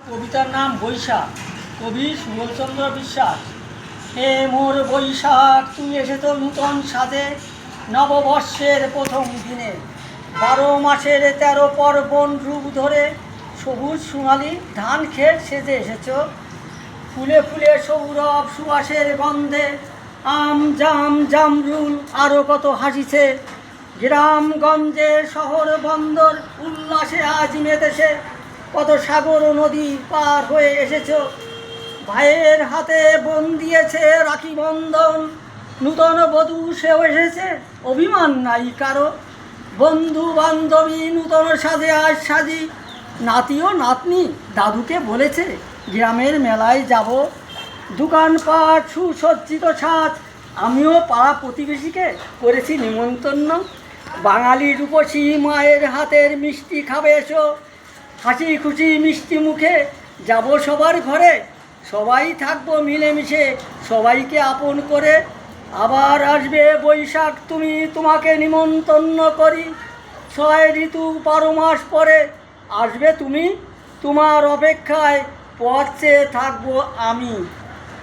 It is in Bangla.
কবিতার নাম বৈশাখ, কবি সুবলচন্দ্র বিশ্বাস। হে মোর বৈশাখ, তুই এসেছ নূতন সাজে, নববর্ষের প্রথম দিনে। 12 মাসের 13 পার্বণ রূপ ধরে, সবুজ সোনালি ধান ক্ষেত সেজে এসেছ। ফুলে ফুলে সৌরভ সুবাসের গন্ধে, আম জাম জামরুল আরও কত হাসিছে। গ্রামগঞ্জে শহর বন্দর উল্লাসে আজ মেতেছে, কত সাগর ও নদী পার হয়ে এসেছ। ভাইয়ের হাতে বোন দিয়েছে রাখি বন্ধন, নূতন বধূ সেও এসেছে, অভিমান নাই কারো। বন্ধু বান্ধবী নূতন সাজে আজ সাজি, নাতি ও নাতনি দাদুকে বলেছে গ্রামের মেলায় যাব। দোকানপাট সুসজ্জিত সাজ, আমিও পাড়া প্রতিবেশীকে করেছি নিমন্ত্রণ। বাঙালি রূপসী মায়ের হাতের মিষ্টি খাবে এসো, হাসি খুশি মিষ্টি মুখে যাব সবার ঘরে। সবাই থাকবো মিলেমিশে, সবাইকে আপন করে। আবার আসবে বৈশাখ, তোমাকে নিমন্ত্রণ করি। 6 ঋতু 12 মাস পরে আসবে তুমি, তোমার অপেক্ষায় পথ চেয়ে থাকবো আমি।